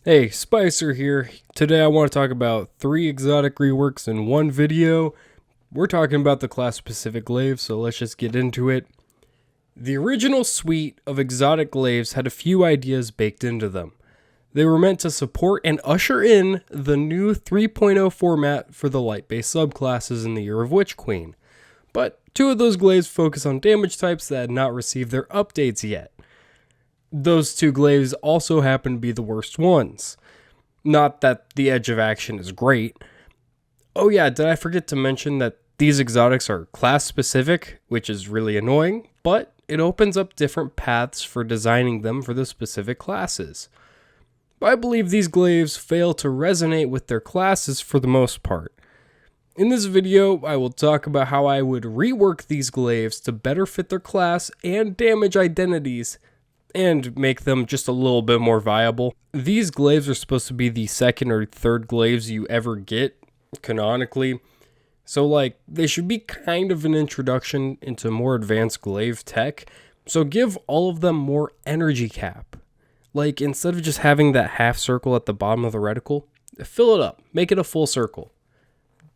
Hey, Spycer here. Today I want to talk about 3 exotic reworks in one video. We're talking about the class-specific glaives, so let's just get into it. The original suite of exotic glaives had a few ideas baked into them. They were meant to support and usher in the new 3.0 format for the light-based subclasses in the Year of Witch Queen. But 2 of those glaives focus on damage types that had not received their updates yet. Those 2 glaives also happen to be the worst ones. Not that the edge of action is great. Oh yeah, did I forget to mention that these exotics are class specific, which is really annoying, but it opens up different paths for designing them for the specific classes. I believe these glaives fail to resonate with their classes for the most part. In this video, I will talk about how I would rework these glaives to better fit their class and damage identities, and make them just a little bit more viable. These glaives are supposed to be the second or third glaives you ever get, canonically. So they should be kind of an introduction into more advanced glaive tech. So give all of them more energy cap. Instead of just having that half circle at the bottom of the reticle, fill it up, make it a full circle.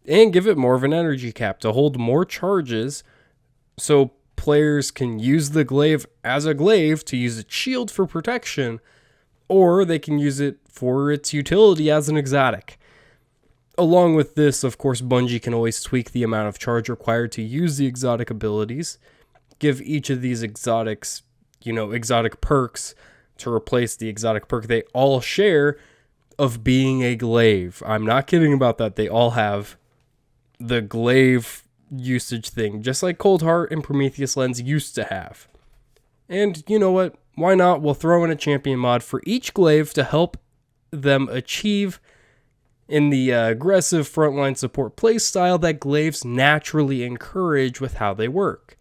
And give it more of an energy cap to hold more charges, so players can use the glaive as a glaive to use its shield for protection, or they can use it for its utility as an exotic. Along with this, of course, Bungie can always tweak the amount of charge required to use the exotic abilities, give each of these exotics, exotic perks to replace the exotic perk they all share of being a glaive. I'm not kidding about that. They all have the glaive usage thing, just like Cold Heart and Prometheus Lens used to have. And you know what? Why not? We'll throw in a champion mod for each glaive to help them achieve in the aggressive frontline support playstyle that glaives naturally encourage with how they work.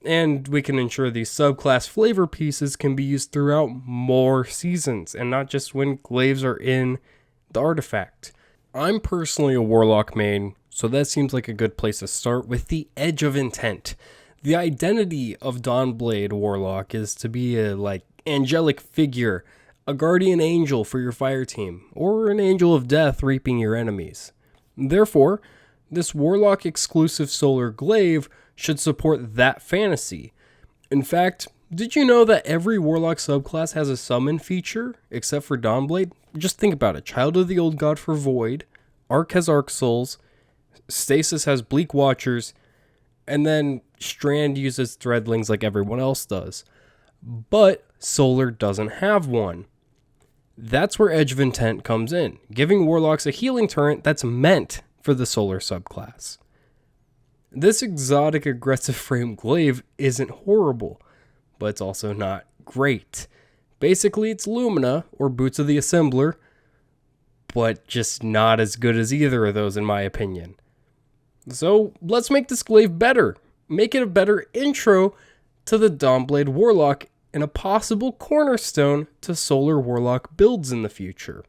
And we can ensure these subclass flavor pieces can be used throughout more seasons, and not just when glaives are in the artifact. I'm personally a Warlock main, so that seems like a good place to start with the Edge of Intent. The identity of Dawnblade Warlock is to be a angelic figure, a guardian angel for your fire team, or an angel of death reaping your enemies. Therefore, this Warlock exclusive solar glaive should support that fantasy. In fact, did you know that every Warlock subclass has a summon feature, except for Dawnblade? Just think about it. Child of the Old God for Void, Arc has Arc Souls, Stasis has Bleak Watchers, and then Strand uses Threadlings like everyone else does. But Solar doesn't have one. That's where Edge of Intent comes in, giving Warlocks a healing turret that's meant for the Solar subclass. This exotic aggressive frame glaive isn't horrible, but it's also not great. Basically, it's Lumina, or Boots of the Assembler, but just not as good as either of those in my opinion. So let's make this glaive better. Make it a better intro to the Dawnblade Warlock and a possible cornerstone to Solar Warlock builds in the future.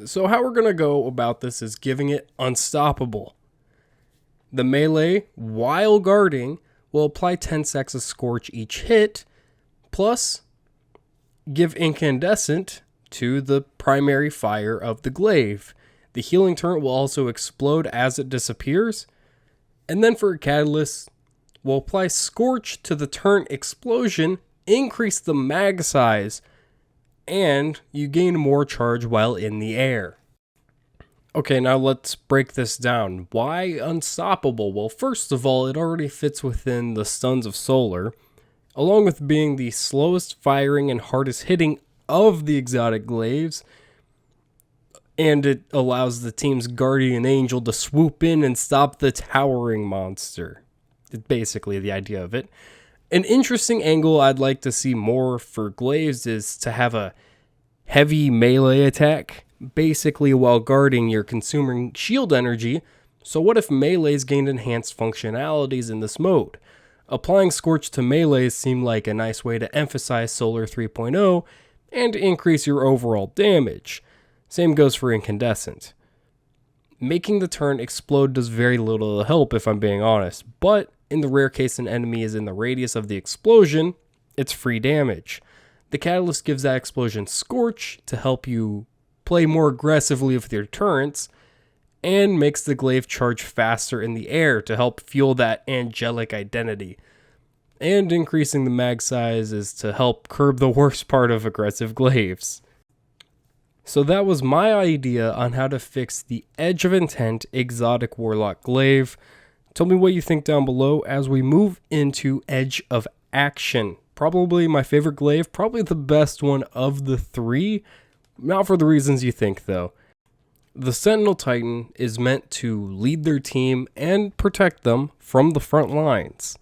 So how we're going to go about this is giving it Unstoppable. The melee, while guarding, will apply 10 sacks of Scorch each hit, plus give Incandescent to the primary fire of the glaive. The healing turret will also explode as it disappears. And then for a catalyst, we'll apply Scorch to the turret explosion, increase the mag size, and you gain more charge while in the air. Okay, now let's break this down. Why Unstoppable? Well, first of all, it already fits within the stuns of Solar, along with being the slowest firing and hardest hitting of the exotic glaives, and it allows the team's guardian angel to swoop in and stop the towering monster. It's basically the idea of it. An interesting angle I'd like to see more for glaives is to have a heavy melee attack. Basically, while guarding, you're consuming shield energy. So what if melees gained enhanced functionalities in this mode? Applying Scorch to melees seemed like a nice way to emphasize Solar 3.0 and increase your overall damage. Same goes for Incandescent. Making the turret explode does very little to help if I'm being honest, but in the rare case an enemy is in the radius of the explosion, it's free damage. The Catalyst gives that explosion Scorch to help you play more aggressively with your turrets, and makes the glaive charge faster in the air to help fuel that angelic identity. And increasing the mag size is to help curb the worst part of aggressive glaives. So that was my idea on how to fix the Edge of Intent Exotic Warlock Glaive. Tell me what you think down below as we move into Edge of Action. Probably my favorite glaive, probably the best one of the three. Not for the reasons you think though. The Sentinel Titan is meant to lead their team and protect them from the front lines.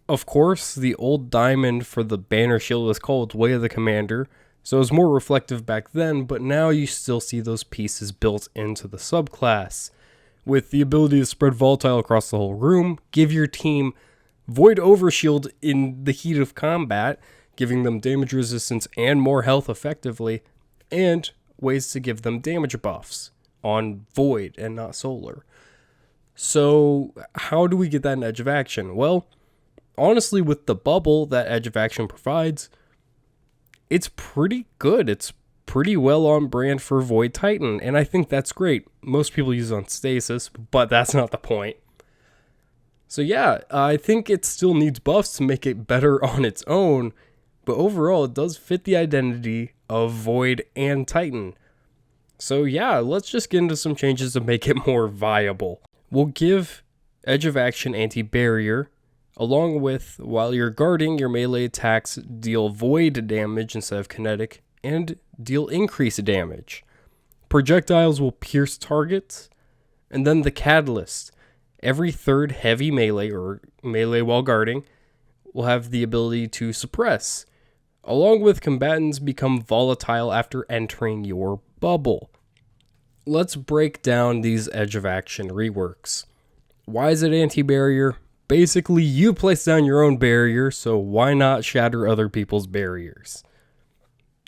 Of course, the old diamond for the banner shield was called Way of the Commander, so it was more reflective back then, but now you still see those pieces built into the subclass, with the ability to spread volatile across the whole room, give your team Void Overshield in the heat of combat, giving them damage resistance and more health effectively, and ways to give them damage buffs on Void and not Solar. So how do we get that in Edge of Action? Well, honestly, with the bubble that Edge of Action provides, it's pretty good. It's pretty well on brand for Void Titan, and I think that's great. Most people use it on Stasis, but that's not the point. So yeah, I think it still needs buffs to make it better on its own, but overall it does fit the identity of Void and Titan. So yeah, let's just get into some changes to make it more viable. We'll give Edge of Action anti-barrier, along with, while you're guarding, your melee attacks deal void damage instead of kinetic, and deal increased damage. Projectiles will pierce targets, and then the Catalyst. Every third heavy melee, or melee while guarding, will have the ability to suppress, along with combatants become volatile after entering your bubble. Let's break down these Edge of Action reworks. Why is it anti-barrier? Basically, you place down your own barrier, so why not shatter other people's barriers?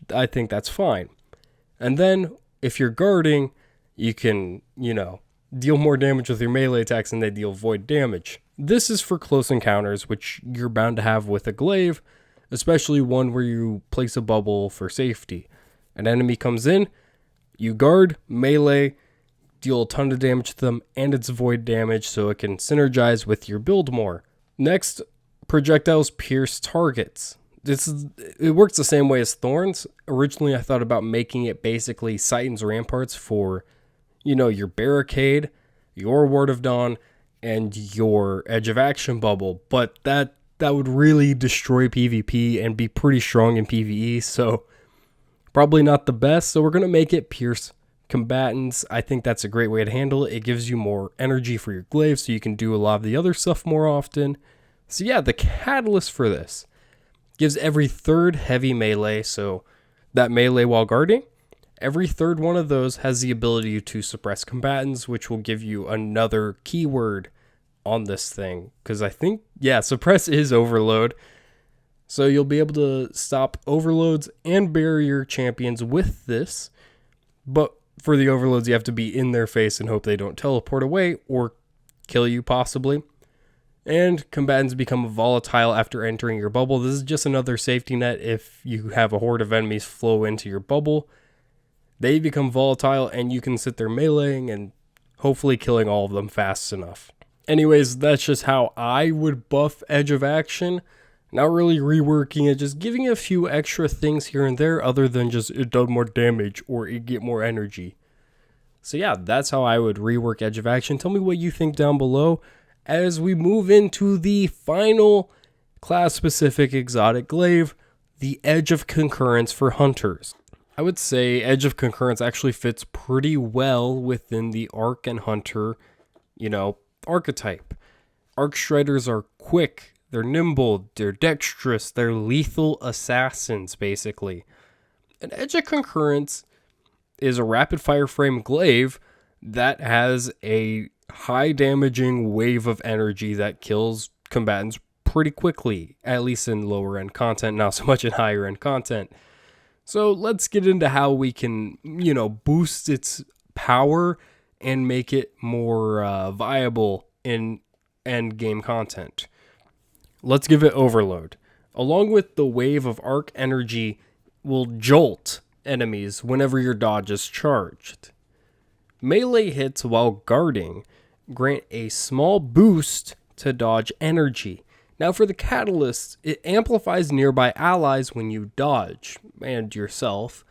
I think that's fine. And then, if you're guarding, you can, deal more damage with your melee attacks and they deal void damage. This is for close encounters, which you're bound to have with a glaive, especially one where you place a bubble for safety. An enemy comes in, you guard, melee, deal a ton of damage to them, and it's void damage, so it can synergize with your build more. Next, projectiles pierce targets. It works the same way as Thorns. Originally, I thought about making it basically Titan's Ramparts for, your Barricade, your Ward of Dawn, and your Edge of Action bubble, but that would really destroy PvP and be pretty strong in PvE, so probably not the best. So we're going to make it pierce combatants. I think that's a great way to handle it. It gives you more energy for your glaive, so you can do a lot of the other stuff more often. So yeah, the Catalyst for this gives every third heavy melee, so that melee while guarding, every third one of those has the ability to suppress combatants, which will give you another keyword on this thing. Because I think, suppress is overload. So you'll be able to stop overloads and barrier champions with this. But for the overloads, you have to be in their face and hope they don't teleport away or kill you possibly. And combatants become volatile after entering your bubble. This is just another safety net if you have a horde of enemies flow into your bubble. They become volatile and you can sit there meleeing and hopefully killing all of them fast enough. Anyways, that's just how I would buff Edge of Action. Not really reworking it, just giving it a few extra things here and there other than just it does more damage or it get more energy. So yeah, that's how I would rework Edge of Action. Tell me what you think down below as we move into the final class-specific exotic glaive, the Edge of Concurrence for Hunters. I would say Edge of Concurrence actually fits pretty well within the Arc and Hunter, archetype. Arc Striders are quick, they're nimble, they're dexterous, they're lethal assassins, basically. An Edge of Concurrence is a rapid fire frame glaive that has a high damaging wave of energy that kills combatants pretty quickly, at least in lower end content, not so much in higher end content. So let's get into how we can, boost its power and make it more viable in end game content. Let's give it overload. along with the wave of arc energy, will jolt enemies whenever your dodge is charged. Melee hits while guarding grant a small boost to dodge energy. Now for the catalyst, it amplifies nearby allies when you dodge, and yourself.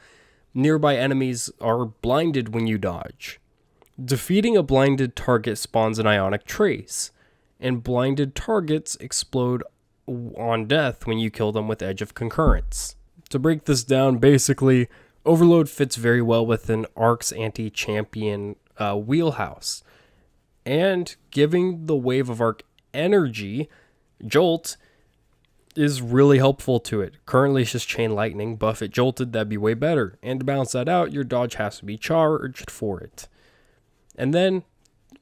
Nearby enemies are blinded when you dodge. Defeating a blinded target spawns an ionic trace, and blinded targets explode on death when you kill them with Edge of Concurrence. To break this down, basically, Overload fits very well within Arc's anti-champion wheelhouse. And giving the wave of Arc energy, Jolt, is really helpful to it. Currently it's just Chain Lightning. Buff it Jolted, that'd be way better. And to balance that out, your dodge has to be charged for it. And then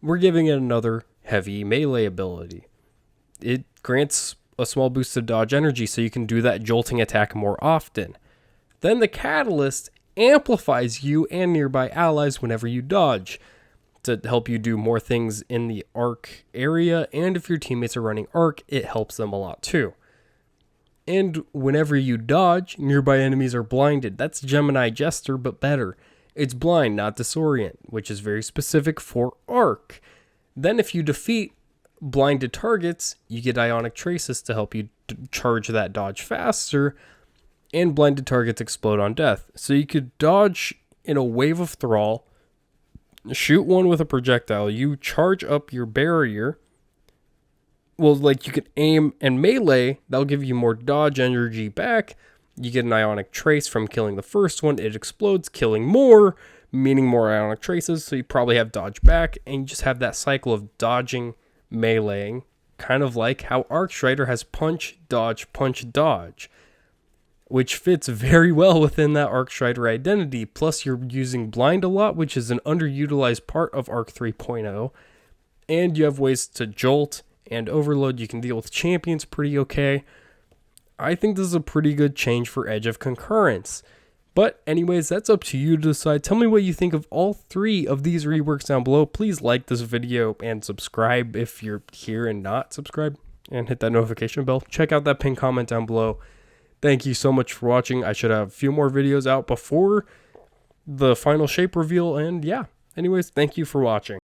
we're giving it another heavy melee ability. It grants a small boost to dodge energy so you can do that jolting attack more often. Then the catalyst amplifies you and nearby allies whenever you dodge to help you do more things in the arc area, and if your teammates are running arc, it helps them a lot too. And whenever you dodge, nearby enemies are blinded. That's Gemini Jester, but better. It's blind, not disorient, which is very specific for arc. Then if you defeat blinded targets, you get Ionic Traces to help you charge that dodge faster, and blinded targets explode on death. So you could dodge in a wave of thrall, shoot one with a projectile, you charge up your barrier. Well, like you could aim and melee, that'll give you more dodge energy back. You get an Ionic Trace from killing the first one, it explodes, killing more, meaning more Ionic Traces, so you probably have dodge back, and you just have that cycle of dodging, meleeing, kind of like how Arcstrider has punch, dodge, which fits very well within that Arcstrider identity. Plus, you're using blind a lot, which is an underutilized part of Arc 3.0. And you have ways to jolt and overload. You can deal with champions pretty okay. I think this is a pretty good change for Edge of Concurrence. But anyways, that's up to you to decide. Tell me what you think of all three of these reworks down below. Please like this video and subscribe if you're here and not subscribed. And hit that notification bell. Check out that pinned comment down below. Thank you so much for watching. I should have a few more videos out before the final shape reveal. And yeah, anyways, thank you for watching.